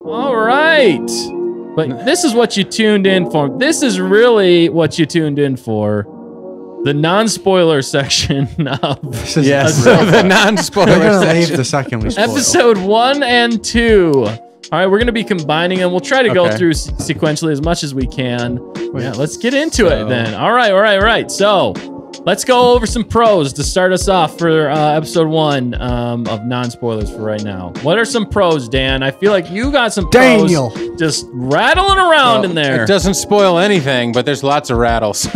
All right. But this is what you tuned in for. This is really what you tuned in for. The non-spoiler section of the non-spoiler section. The second we spoil. Episode 1 and 2. All right, we're going to be combining them. We'll try to go through sequentially as much as we can. Yeah, let's get into it then. All right. So let's go over some pros to start us off for episode 1 of non-spoilers for right now. What are some pros, Dan? I feel like you got some pros just rattling around in there. It doesn't spoil anything, but there's lots of rattles.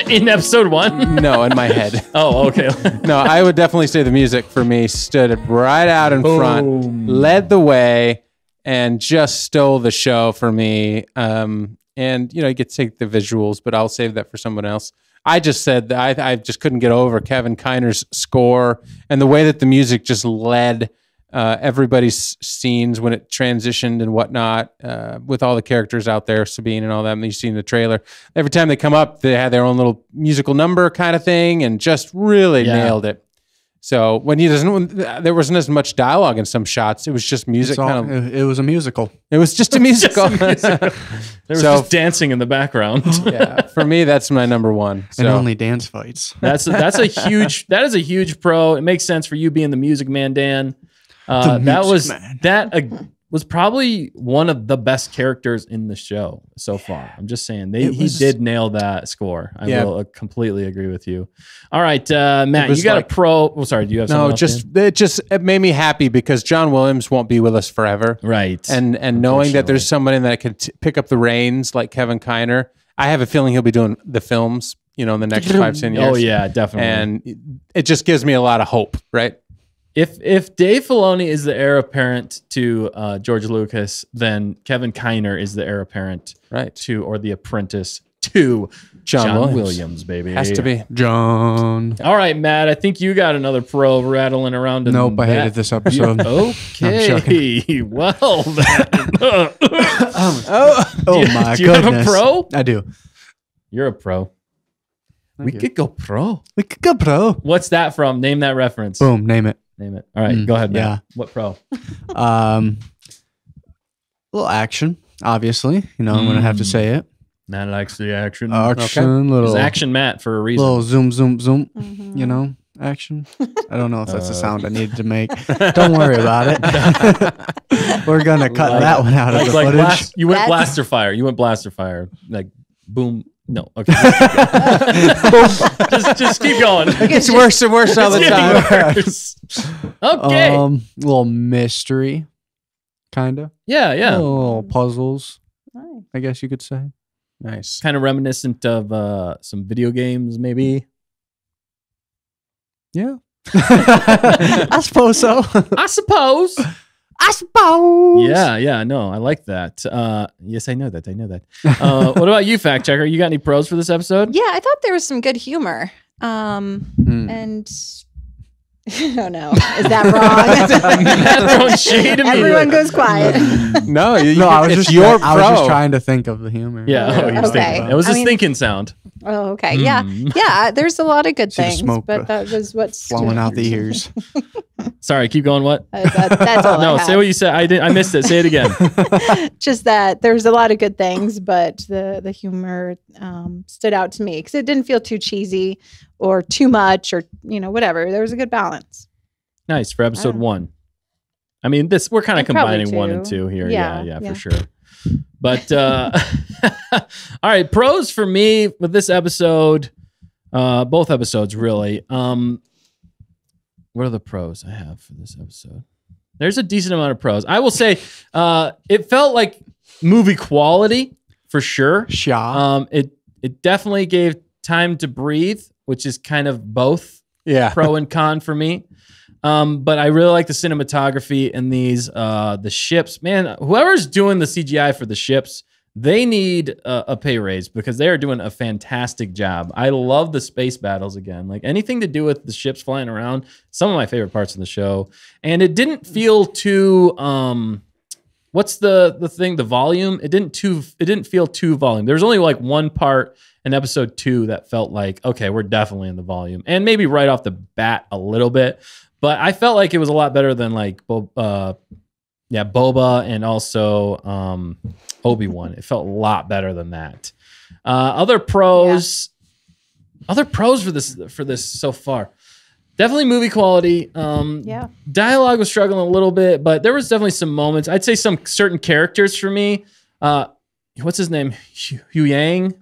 In episode 1? No, in my head. Oh, okay. No, I would definitely say the music for me stood right out in front, led the way, and just stole the show for me. And, you know, you get to take the visuals, but I'll save that for someone else. I just said that I just couldn't get over Kevin Kiner's score and the way that the music just led everybody's scenes when it transitioned and whatnot, with all the characters out there, Sabine and all them. You've seen the trailer. Every time they come up, they had their own little musical number kind of thing and just really nailed it. So when there wasn't as much dialogue in some shots, it was just music. It was a musical. It was just a musical. There was just dancing in the background. Yeah, for me, that's my number 1. So. And only dance fights. That is a huge pro. It makes sense for you being the music man, Dan. That was probably one of the best characters in the show so far. I'm just saying he did nail that score. I will completely agree with you. All right, Matt, you got a pro. Oh, sorry, do you have something else? It made me happy because John Williams won't be with us forever, right? And knowing that there's somebody that could pick up the reins like Kevin Kiner, I have a feeling he'll be doing the films, you know, in the next 5-10 years. Oh yeah, definitely. And it just gives me a lot of hope, right? If Dave Filoni is the heir apparent to George Lucas, then Kevin Kiner is the heir apparent to, or the apprentice to John Williams, baby. Has to be. John. All right, Matt, I think you got another pro rattling around. Nope, I hated this episode. Okay. Well, oh my goodness. Do you have a pro? I do. You're a pro. We could go pro. We could go pro. What's that from? Name that reference. Boom, name it. Name it. All right, go ahead, Matt. Yeah. What pro? Little action, obviously. You know, I'm going to have to say it. Matt likes the action. Little action Matt for a reason. Little zoom, you know, action. I don't know if that's the sound I needed to make. Don't worry about it. We're going to cut that one out of the footage. You went blaster fire. Like, boom. No, okay. just keep going. It gets worse and worse all the time. Okay. Little mystery, kind of. Yeah. Little puzzles, I guess you could say. Nice. Kind of reminiscent of some video games, maybe. Yeah. I suppose so. I suppose. Yeah, no, I like that. Yes, I know that. What about you, fact checker? You got any pros for this episode? Yeah, I thought there was some good humor. And I don't know. Is that wrong? Throwing shade at me. Everyone goes quiet. No, I was just trying to think of the humor. Yeah, he was thinking. It was his thinking sound. Oh, okay. Yeah. There's a lot of good things, but that was what's flowing out the ears. Sorry, keep going. What? That's all. No, say what you said. I missed it. Say it again. Just that there's a lot of good things, but the humor stood out to me because it didn't feel too cheesy or too much or whatever. There was a good balance. Nice for episode 1. I mean, we're kind of combining 1 and 2 here. Yeah, for sure. But all right, pros for me with this episode, both episodes really. What are the pros I have for this episode? There's a decent amount of pros. I will say it felt like movie quality for sure. It definitely gave time to breathe, which is kind of both pro and con for me. But I really like the cinematography in these, the ships. Man, whoever's doing the CGI for the ships, they need a pay raise because they are doing a fantastic job. I love the space battles again. Like anything to do with the ships flying around, some of my favorite parts of the show. And it didn't feel too, what's the thing, the volume? It didn't feel too volume. There's only like one part in episode 2 that felt like, okay, we're definitely in the volume. And maybe right off the bat a little bit. But I felt like it was a lot better than like Boba and also Obi-Wan. It felt a lot better than that. Other pros for this so far. Definitely movie quality. Dialogue was struggling a little bit, but there was definitely some moments. I'd say some certain characters for me. What's his name? Hu Yang.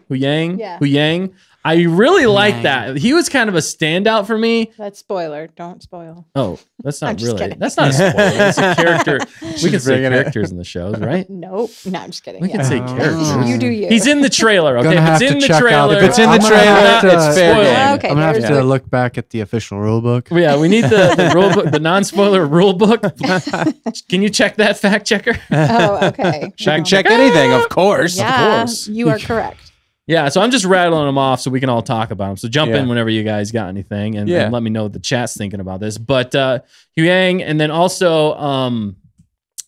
I really like that. He was kind of a standout for me. That's spoiler. Don't spoil. Oh, that's not really. Kidding. That's not a spoiler. It's a character. We can say characters in the shows, right? Nope. No, I'm just kidding. We can say characters. You do you. He's in the trailer. Okay, if it's in the trailer, it's fair game. Okay, I'm gonna have to look back at the official rule book. Yeah, we need the rule book, the non-spoiler rule book. Can you check that, fact checker? Oh, okay. Check anything, of course. Yeah, Of course. You are correct. Yeah, so I'm just rattling them off so we can all talk about them. So jump in whenever you guys got anything and let me know what the chat's thinking about this. But Hu Yang, and then also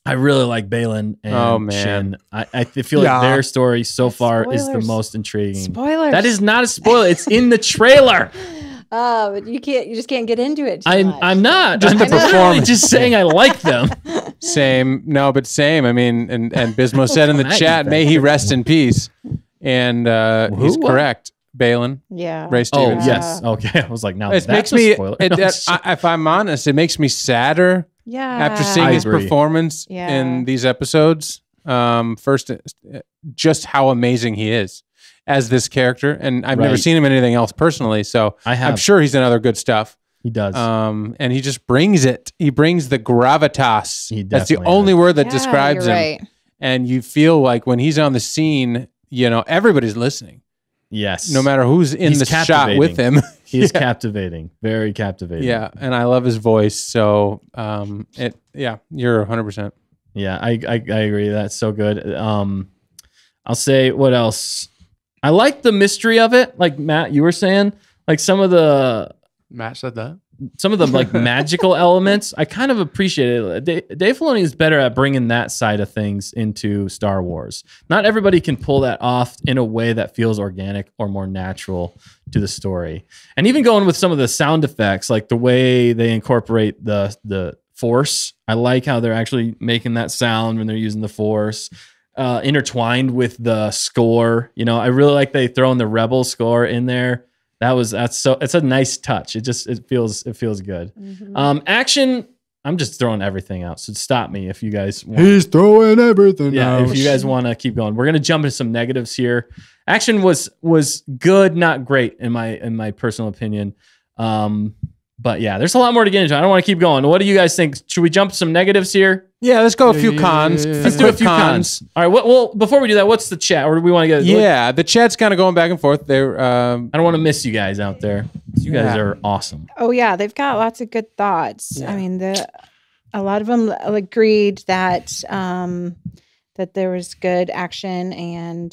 I really like Balin and Shin. I feel like their story so far is the most intriguing. Spoilers. That is not a spoiler. It's in the trailer. Oh, but you just can't get into it. I'm not. Just the performance. Just saying I like them. Same. No, but same. I mean, and Bismo said in the chat, may he rest in peace. And he's correct. Balin. Yeah. Ray Stevens. Oh, yes. Okay. I was like, now it makes me, if I'm honest, it makes me sadder after seeing his performance in these episodes. First, just how amazing he is as this character. And I've never seen him in anything else personally. So I'm sure he's in other good stuff. He does. And he just brings it. He brings the gravitas. That's the only word that describes him. Right. And you feel like when he's on the scene, everybody's listening. Yes. No matter who's in the shot with him. He's captivating. Very captivating. Yeah. And I love his voice. So, you're 100%. Yeah, I agree. That's so good. I'll say what else? I like the mystery of it. Like Matt, you were saying, like Matt said that. Some of the like magical elements, I kind of appreciate it. Dave Filoni is better at bringing that side of things into Star Wars. Not everybody can pull that off in a way that feels organic or more natural to the story. And even going with some of the sound effects, like the way they incorporate the Force. I like how they're actually making that sound when they're using the Force. Intertwined with the score. I really like they throw in the Rebel score in there. It's a nice touch. It feels good. Mm-hmm. Action, I'm just throwing everything out. So stop me if you guys want. He's throwing everything out. If you guys want to keep going. We're going to jump into some negatives here. Action was good, not great in my personal opinion. But yeah, there's a lot more to get into. I don't want to keep going. What do you guys think? Should we jump some negatives here? Yeah, let's go a few cons. Let's do a few cons. All right. Well, before we do that, what's the chat? Or do we want to get? Yeah, the chat's kind of going back and forth. They're. I don't want to miss you guys out there. You guys are awesome. Oh yeah, they've got lots of good thoughts. Yeah. I mean, a lot of them agreed that that there was good action and.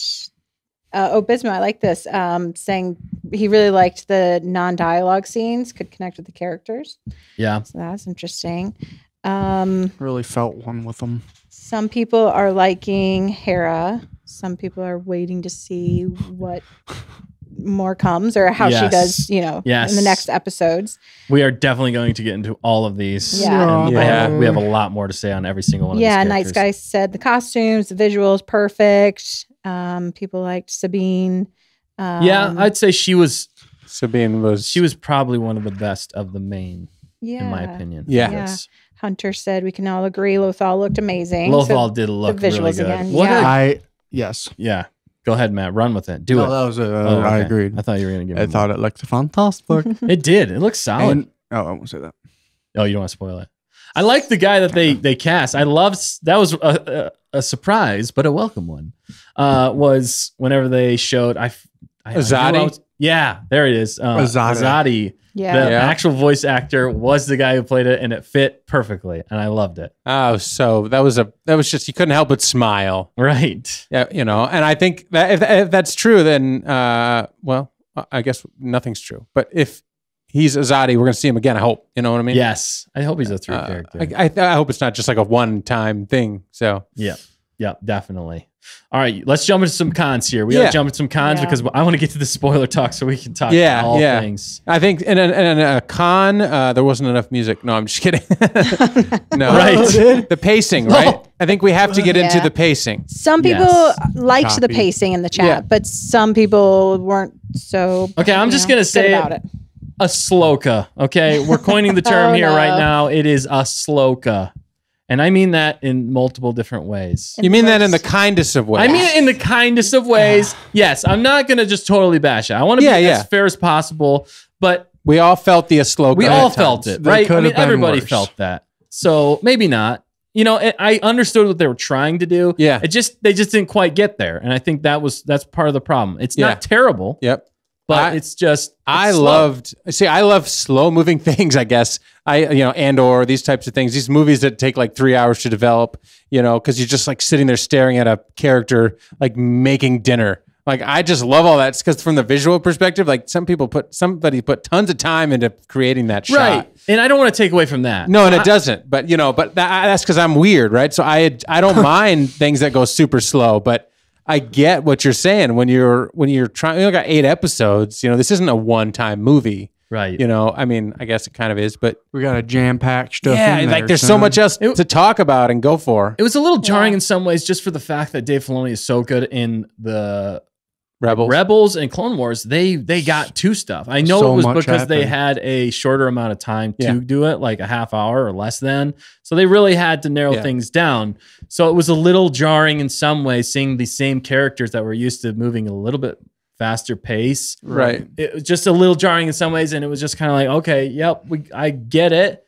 Bismo, I like this, saying he really liked the non-dialogue scenes, could connect with the characters. Yeah. So that's interesting. Really felt one with them. Some people are liking Hera. Some people are waiting to see what more comes or how she does, in the next episodes. We are definitely going to get into all of these. Yeah. We have a lot more to say on every single one of these characters. Nice Guy said the costumes, the visuals, perfect. People liked Sabine. I'd say she was probably one of the best of the main, in my opinion. Yeah. Hunter said we can all agree Lothal looked amazing. Lothal did look really good. Again. Yes. Yeah. Go ahead, Matt. Run with it. Do it. That was I agreed. I thought you were going to give I thought it looked fantastic. It did. It looked solid. I won't say that. Oh, you don't want to spoil it. I like the guy that they cast. I love that was a surprise, but a welcome one. Was whenever they showed Azadi. Yeah, there it is. Azadi. Yeah. The actual voice actor was the guy who played it, and it fit perfectly, and I loved it. Oh, so that was just you couldn't help but smile, right? Yeah, and I think that if that's true, then I guess nothing's true. But if he's Azadi, we're gonna see him again. I hope. You know what I mean? Yes, I hope he's a through character. I hope it's not just like a one-time thing. So yeah. Yeah, definitely. All right, let's jump into some cons here. We got to jump into some cons because I want to get to the spoiler talk so we can talk all things. I think in a con, there wasn't enough music. No, I'm just kidding. No, right? The pacing, right? I think we have to get into the pacing. Some people liked the pacing in the chat, but some people weren't so. Okay, I'm just gonna say about it. Ahsoka. Okay, we're coining the term here right now. It is Ahsoka. And I mean that in multiple different ways. You mean that in the kindest of ways? I mean it in the kindest of ways. Yes, I'm not going to just totally bash it. I want to be as fair as possible, but we all felt the Ahsoka. We all felt it, right? I mean, everybody felt that. So maybe not. You know, I understood what they were trying to do. Yeah. They just didn't quite get there. And I think that's part of the problem. It's not terrible. Yep. But it's just I love slow moving things, I guess. Andor, these types of things, these movies that take like 3 hours to develop, because you're just like sitting there staring at a character like making dinner. Like I just love all that because from the visual perspective, like somebody put tons of time into creating that shot. Right. And I don't want to take away from that. No, and it doesn't. But that's because I'm weird, right? So I don't mind things that go super slow, but I get what you're saying when you're trying. We only got 8 episodes. This isn't a one-time movie, right? I mean, I guess it kind of is, but we got a jam-packed stuff. Yeah, in there, like there's so much else to talk about and go for. It was a little jarring in some ways, just for the fact that Dave Filoni is so good in the Rebels and Clone Wars. They got to stuff. I know it was because they had a shorter amount of time to do it, like a half hour or less than. So they really had to narrow things down. So it was a little jarring in some ways, seeing the same characters that were used to moving a little bit faster pace. Right. It was just a little jarring in some ways, and it was just kind of like, okay, yep, I get it.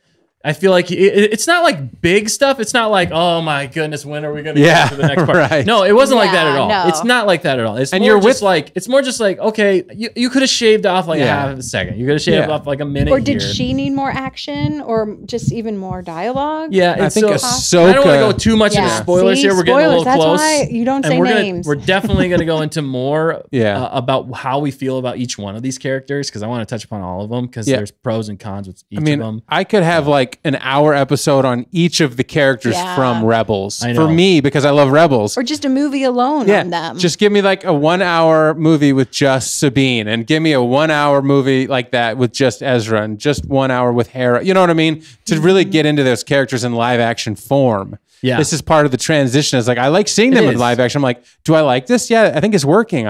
I feel like it's not like big stuff. It's not like, oh my goodness, when are we going to get to the next part? Right. No, it wasn't like that at all. No. It's not like that at all. It's more just like, okay, you could have shaved off like a half a second. You could have shaved off like a minute. Or did she need more action or just even more dialogue? Yeah, I think Ahsoka. I don't want to go too much into spoilers here. We're getting a little close. That's why you don't say names. We're definitely going to go into more about how we feel about each one of these characters because I want to touch upon all of them because there's pros and cons with each of them. I could have like an hour episode on each of the characters from Rebels for me because I love Rebels, or just a movie alone on them. Just give me like a 1 hour movie with just Sabine, and give me a 1 hour movie like that with just Ezra, and just 1 hour with Hera. You know what I mean? To really get into those characters in live action form. Yeah, this is part of the transition. It's like I like seeing them in live action. I'm like, do I like this? Yeah, I think it's working.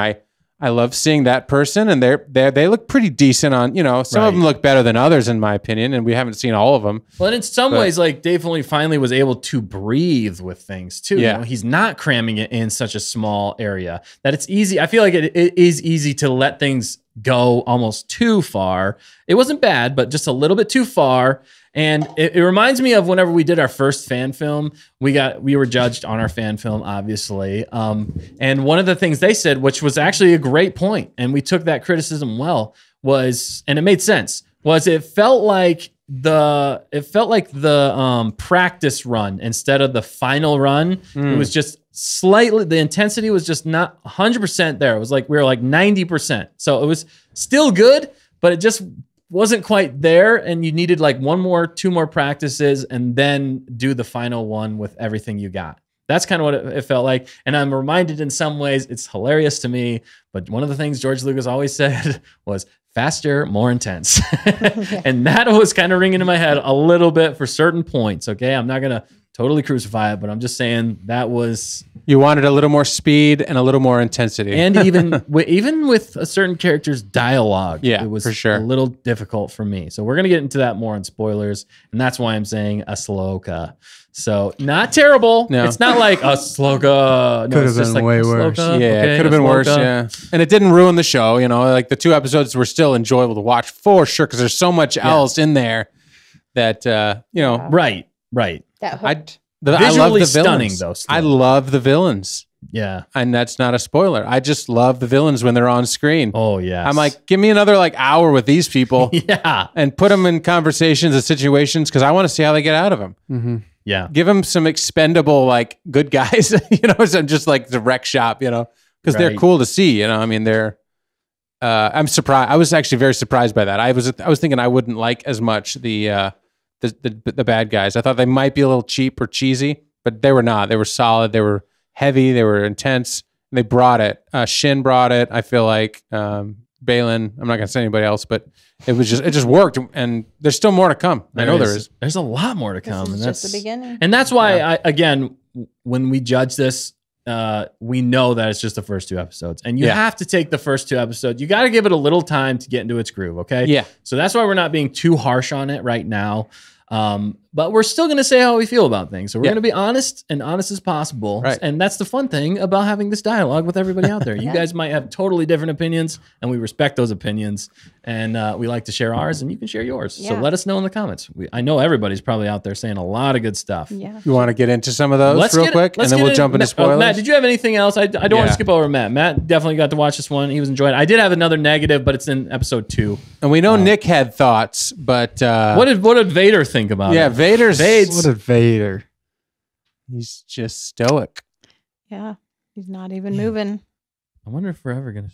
I love seeing that person, and they look pretty decent on, some of them look better than others in my opinion, and we haven't seen all of them. Well, in some ways, like Dave Filoni finally was able to breathe with things too. Yeah. He's not cramming it in such a small area that it's easy. I feel like it is easy to let things go almost too far. It wasn't bad, but just a little bit too far. And it reminds me of whenever we did our first fan film, we were judged on our fan film, obviously. And one of the things they said, which was actually a great point, and we took that criticism well, and it made sense, was it felt like the practice run instead of the final run. It was just slightly, the intensity was just not 100% there. It was like we were like 90%. So it was still good, but it just wasn't quite there, and you needed like 2 more practices and then do the final one with everything you got. That's kind of what it felt like. And I'm reminded in some ways, it's hilarious to me, but one of the things George Lucas always said was faster, more intense. And that was kind of ringing in my head a little bit for certain points. Okay, I'm not going to totally crucify it, but I'm just saying that was... You wanted a little more speed and a little more intensity. And even with a certain character's dialogue, it was for sure a little difficult for me. So we're going to get into that more in spoilers, and that's why I'm saying Ahsoka. So not terrible. No. It's not like Ahsoka. Could have been way worse. Yeah, it could have been worse, yeah. And it didn't ruin the show, like the 2 episodes were still enjoyable to watch for sure, because there's so much else in there that, Right. That hooked. Visually I love the stunning, villains. though. Still. I love the villains. Yeah. And that's not a spoiler. I just love the villains when they're on screen. Oh, yeah. I'm like, give me another hour with these people. Yeah. And put them in conversations and situations because I want to see how they get out of them. Mm-hmm. Yeah. Give them some expendable, good guys, so just like the wreck shop, because they're cool to see, I mean, they're, I'm surprised. I was actually very surprised by that. I was thinking I wouldn't like as much the bad guys. I thought they might be a little cheap or cheesy, but they were not. They were solid. They were heavy. They were intense. They brought it. Shin brought it. I feel like Balin. I'm not gonna say anybody else, but it just worked. And there's still more to come. I know there is. There's a lot more to come, and that's just the beginning. And that's why when we judge this, we know that it's just the first 2 episodes, and you have to take the first 2 episodes. You got to give it a little time to get into its groove. Okay. Yeah. So that's why we're not being too harsh on it right now. But we're still going to say how we feel about things. So we're going to be honest as possible. Right. And that's the fun thing about having this dialogue with everybody out there. You guys might have totally different opinions, and we respect those opinions. And we like to share ours, and you can share yours. Yeah. So let us know in the comments. I know everybody's probably out there saying a lot of good stuff. Yeah. You want to get into some of those real quick, and then we'll jump into spoilers? Matt, did you have anything else? I don't want to skip over Matt. Matt definitely got to watch this one. He was enjoying it. I did have another negative, but it's in episode 2. And we know Nick had thoughts, but... what did Vader think about it? Yeah, Vader's... What a Vader. He's just stoic. Yeah, he's not even moving. I wonder if we're ever going to...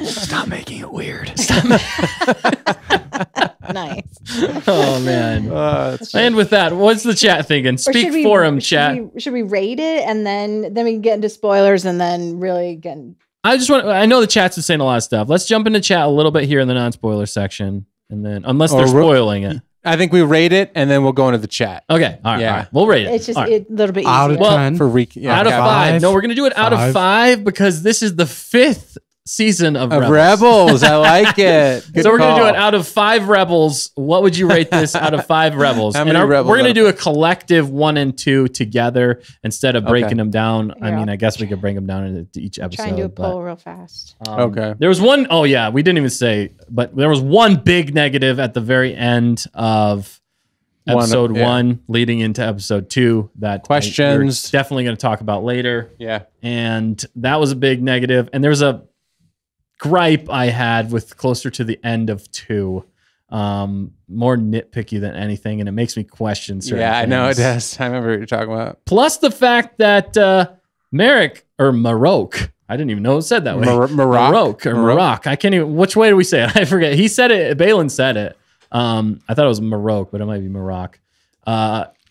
Stop making it weird. Nice. Oh, man. And with that, what's the chat thinking? Speak for him, chat. Should we rate it, and then we can get into spoilers, and then really get... I know the chat's saying a lot of stuff. Let's jump into chat a little bit here in the non-spoiler section. And then, unless they're spoiling it, I think we rate it, and then we'll go into the chat. Okay, all right, we'll rate it. It's just a little bit easier. Out of 10 out of 5. No, we're gonna do it out of 5 because this is the 5th season of Rebels. I like it. So we're gonna do it out of 5 Rebels. What would you rate this out of 5 Rebels? How many Rebels? We're gonna do a collective 1 and 2 together instead of breaking them down. I mean, I guess we could break them down into each episode. Try and do a poll real fast. Okay. There was one, we didn't even say, but there was one big negative at the very end of episode 1 leading into episode 2 that questions we're definitely going to talk about later. Yeah. And that was a big negative. And there's a gripe I had with closer to the end of 2. More nitpicky than anything, and it makes me question certain things. I know it does. I remember what you're talking about. Plus the fact that Marok, I didn't even know it said that way. Marok. I can't even, which way do we say it? I forget. He said it, Balin said it. I thought it was Marok, but it might be Marok.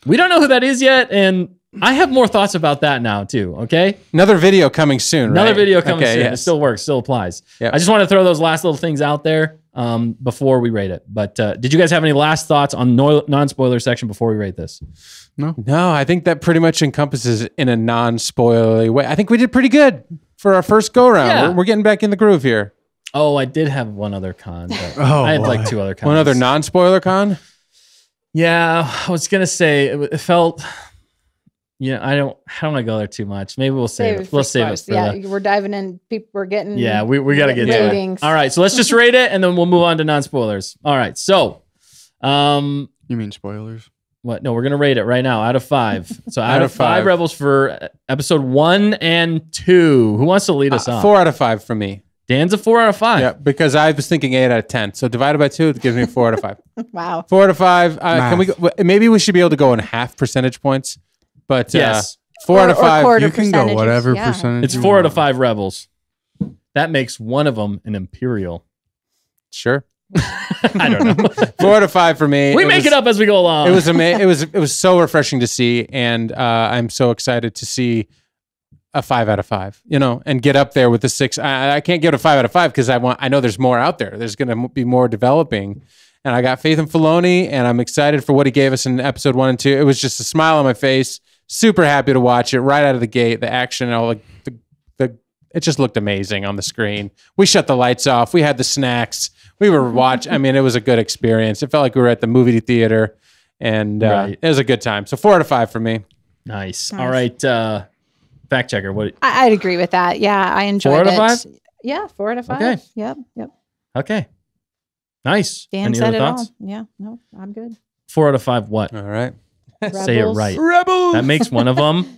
We don't know who that is yet, and I have more thoughts about that now too. Okay, another video coming soon. Another video coming soon. Yes. It still works, still applies. Yep. I just want to throw those last little things out there before we rate it. But did you guys have any last thoughts on non-spoiler section before we rate this? No, I think that pretty much encompasses it in a non-spoilery way. I think we did pretty good for our first go round. Yeah. We're getting back in the groove here. Oh, I did have one other con. But I had like 2 other cons. One other non-spoiler con? Yeah, I was gonna say it felt. Yeah, I don't want to go there too much. Maybe we'll save it. We'll save it. We're diving in. People, we're getting. Yeah, we got to get ratings. All right, so let's just rate it, and then we'll move on to non-spoilers. All right, so, you mean spoilers? What? No, we're gonna rate it right now out of 5. So out of 5 Rebels for episode 1 and 2. Who wants to lead us off? 4 out of 5 for me. Dan's a 4 out of 5. Yeah, because I was thinking 8 out of 10. So divided by 2, it gives me 4 out of 5. Wow. 4 out of 5. Can we? Maybe we should be able to go in half percentage points. But yes, 4 out of 5. You can go whatever percentage. It's 4 out of 5 Rebels. That makes one of them an Imperial. Sure. I don't know. 4 out of 5 for me. We make it up as we go along. It was amazing. It was so refreshing to see, and I'm so excited to see a 5 out of 5. And get up there with the 6. I can't give it a 5 out of 5 because I know there's more out there. There's going to be more developing. And I got faith in Filoni, and I'm excited for what he gave us in episode 1 and 2. It was just a smile on my face. Super happy to watch it right out of the gate. The action, it just looked amazing on the screen. We shut the lights off. We had the snacks. We were watching. I mean, it was a good experience. It felt like we were at the movie theater, and it was a good time. So 4 out of 5 for me. Nice. All right, fact checker. What? I'd agree with that. Yeah, I enjoyed it. 4 out of 5. Yeah, 4 out of 5. Okay. Yep. Okay. Nice. Dan said it all. Yeah. No, I'm good. 4 out of 5. What? All right. Say it right. Rebels. That makes one of them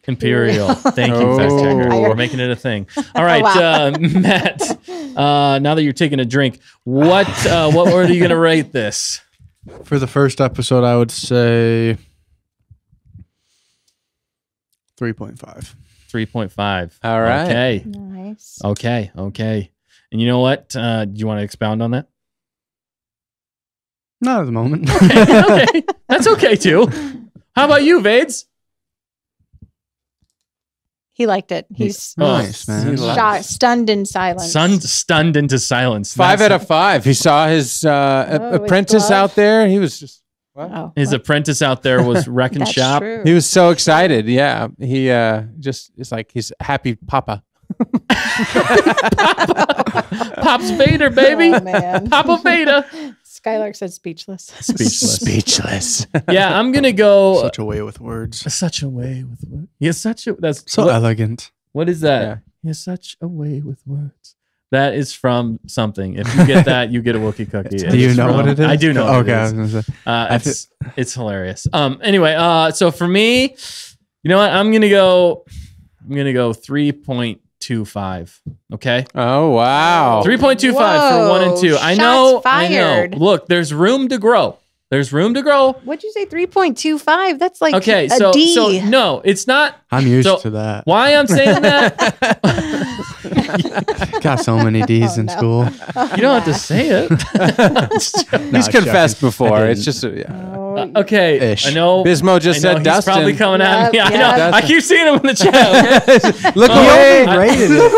Imperial. Thank you, fact checker. We're making it a thing. All right, Matt. Now that you're taking a drink, what are you gonna rate this? For the first episode, I would say 3.5. 3.5. All right. Okay. Nice. Okay. And you know what? Do you want to expound on that? Not at the moment. Okay. That's okay too. How about you, Vades? He liked it. He's nice, man. stunned in silence. Stunned into silence. 5 out of 5. He saw his apprentice out there. He was just his apprentice out there was wrecking shop. True. he was so excited. Yeah, he just it's like he's happy Papa. Pops Vader, baby. Oh, man. Papa Vader. Skylark said speechless. Speechless. Yeah, I'm gonna go. Such a way with words. Such a way with words. That's So elegant. What is that? Yeah. He has such a way with words. That is from something. If you get that, you get a Wookiee cookie. Do you know what it is? I do know. Okay, what it is. It's hilarious. Anyway, so for me, you know what? I'm gonna go 3.25. Okay. Oh wow. 3.25 for 1 and 2. I know. Look, there's room to grow. There's room to grow. What'd you say? 3.25? That's like okay. a So D. No, it's not. I'm used to that. Why I'm saying that? Got so many D's in school. You don't have to say it. He's confessed before. It's just okay. Ish. I know. Bismo just said he's Dustin. probably coming at me. I know. Dustin. I keep seeing him in the chat. Look away. Rated it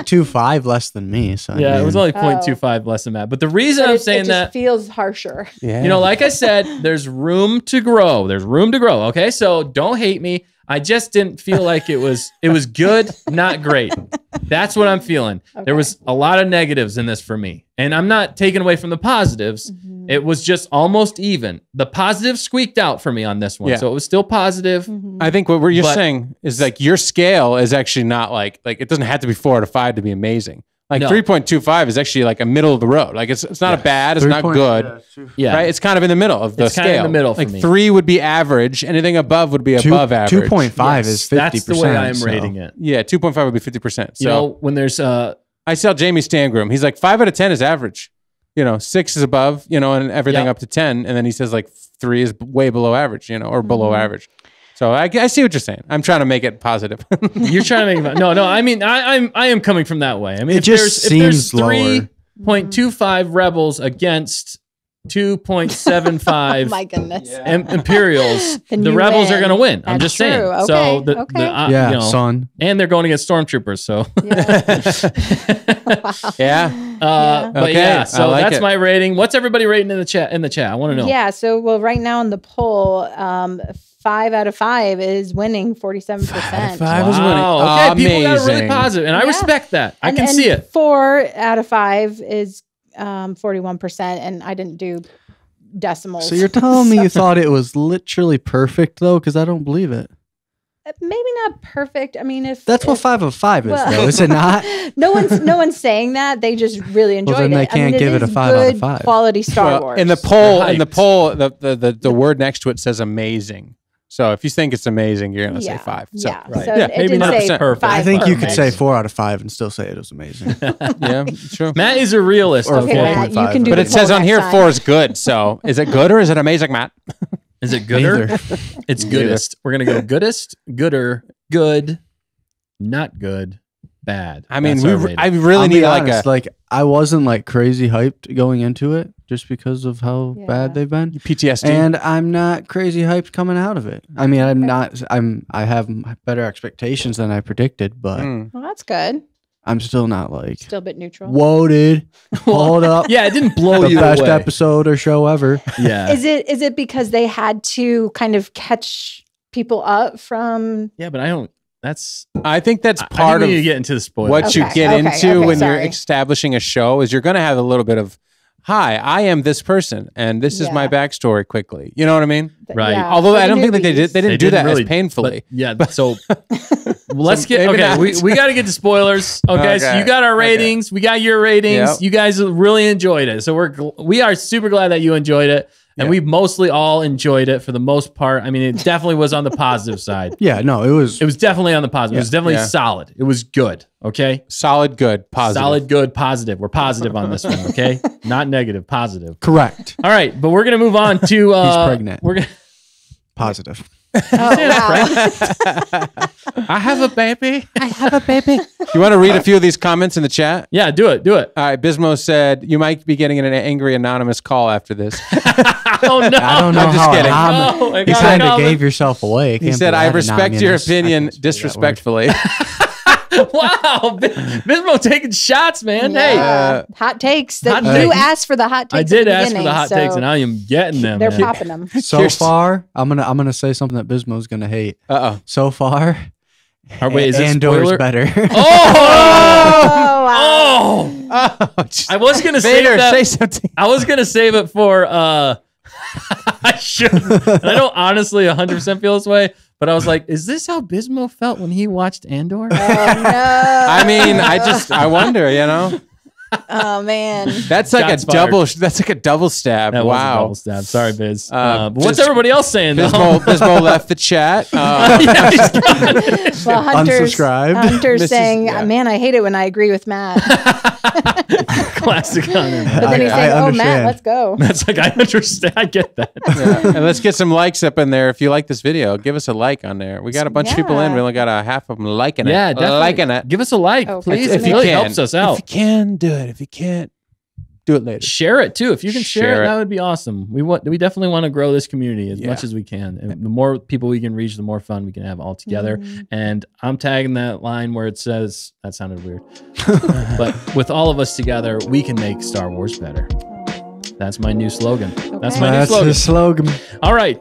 0.25 less than me. So Yeah, it was only 0.25 less than that. But the reason I'm saying it that feels harsher. Yeah. you know, like I said, there's room to grow. There's room to grow. Okay, so don't hate me. I just didn't feel like it was good, not great. That's what I'm feeling. Okay. There was a lot of negatives in this for me. And I'm not taking away from the positives. Mm-hmm. It was just almost even. The positives squeaked out for me on this one. Yeah. So it was still positive. Mm-hmm. I think what you're saying is like your scale is actually not like it doesn't have to be 4 out of 5 to be amazing. Like No. 3.25 is actually like a middle of the road. Like it's not a bad, it's not good. Yeah. Right? It's kind of in the middle of the It's scale. kind of in the middle for like me. 3 would be average. Anything above would be above average. 2.5 Yes, is 50%. that's the way I'm rating it. Yeah, 2.5 would be 50%. So You know, when there's I saw Jamie Stangroom. He's like 5 out of 10 is average. 6 is above, and everything Yep. up to 10. And then he says like 3 is way below average, or below average. So I see what you're saying. I'm trying to make it positive. you're trying to make it, no. I mean, I am coming from that way. I mean, It just seems if there's 3.25 rebels against 2.75 Oh my goodness. Imperials, Then the you rebels are win. going to win. I'm That's just saying. true. So Okay, okay. Yeah, son. and they're going against stormtroopers. So Yeah. but Okay, yeah, I so like that's it. my rating. What's everybody rating in the chat? I want to know. Yeah. So, right now in the poll, 5 out of 5 is winning 47%. 5 is winning. Okay, people got really Amazing. positive, and I Yeah. respect that. I And- can and see it. 4 out of 5 is 41%, and I didn't do decimals. So you're telling me you thought it was literally perfect though? Because I don't believe it. Maybe not perfect. I mean, if That's what 5 of 5 is though, is it not? no one's saying that. They just really enjoyed then it. they can't give it a is 5 out of good 5. Quality Star Wars. In the They're poll, hyped. the word next to it says amazing. So if you think it's amazing, you're gonna say 5. So Yeah. Right. So Yeah, it maybe did not say perfect. 5 I think you could perfect. say 4 out of 5 and still say it was amazing. yeah, true. Matt is a realist. Or Okay, Okay, Matt, you 4.5. can do But the it says poll on next here time. 4 is good. So is it good or is it amazing, Matt? is it gooder? It's goodest. We're gonna go goodest, gooder, good, not good, bad. I mean, That's our rating. I really I'll need be like honest, a I wasn't like crazy hyped going into it just because of how Yeah. bad they've been. PTSD. And I'm not crazy hyped coming out of it. I mean, I have better expectations than I predicted, but Well, that's good. I'm still not like, Still a bit neutral. whoa, dude, hold up. yeah, it didn't blow The you best away. episode or show ever. Yeah, Is it because they had to kind of catch people up from? yeah, but I don't. That's I think that's I part think of we need to get into the spoilers. what you Okay, get okay, into okay, when you're sorry. establishing a show is you're going to have a little bit of, hi, I am this person and this is my Yeah. backstory quickly. You know what I mean? Right. Yeah, Although for I the don't think that they newbies. didn't do that really, as painfully. but yeah, so let's So get maybe okay. not. We got to get to spoilers. Okay, so Okay, you got our okay. ratings. We got your ratings. Yep. You guys really enjoyed it. So we are super glad that you enjoyed it, and Yeah. we mostly all enjoyed it for the most part. I mean, it definitely was on the positive side. Yeah, no, it was. It was definitely on the positive. It was definitely Yeah. solid. It was good. Okay. Solid, good, positive. Solid, good, positive. We're positive on this one. Okay. Not negative, positive. correct. All right, but we're gonna move on to. He's pregnant. We're gonna. Positive. I have a baby. I have a baby. You want to read a few of these comments in the chat? Yeah, do it. All right, Bismo said, you might be getting an angry anonymous call after this. Oh, no. I don't know I'm just kidding. No, you kind of gave yourself away. He said, I respect your opinion disrespectfully. Wow, Bismo taking shots, man. Yeah. Hey, hot takes. You asked for the hot takes. I did ask for the hot takes, and I am getting them. They're popping them. So far, I'm gonna say something that Bismo's gonna hate. So far, wait, is it Andor's spoiler? better. Oh, I was gonna save that. Say something. I was gonna save it for. I should. And I don't honestly 100% feel this way. But I was like, is this how Bismo felt when he watched Andor? Oh, no. I mean, I wonder, you know? Oh, man. That's like a double stab. That was a double stab. Sorry, Biz. What's everybody else saying, though? Bismo left the chat. Well, Hunter's saying, man, I hate it when I agree with Matt. Classic Hunter. But then he's saying, oh, Matt, let's go. Matt's like, I understand. I get that. Yeah. And let's get some likes up in there. If you like this video, give us a like on there. We got a bunch of people in. We only got a half of them liking it. Yeah, definitely. Liking it. Give us a like, please. If it really helps us out. If you can, do it. If you can't, do it later. Share it too. If you can share it, that would be awesome. We definitely want to grow this community as much as we can. And the more people we can reach, the more fun we can have all together. And I'm tagging that line where it says, that sounded weird, but with all of us together, we can make Star Wars better. That's my new slogan. That's my new slogan. That's the slogan. All right.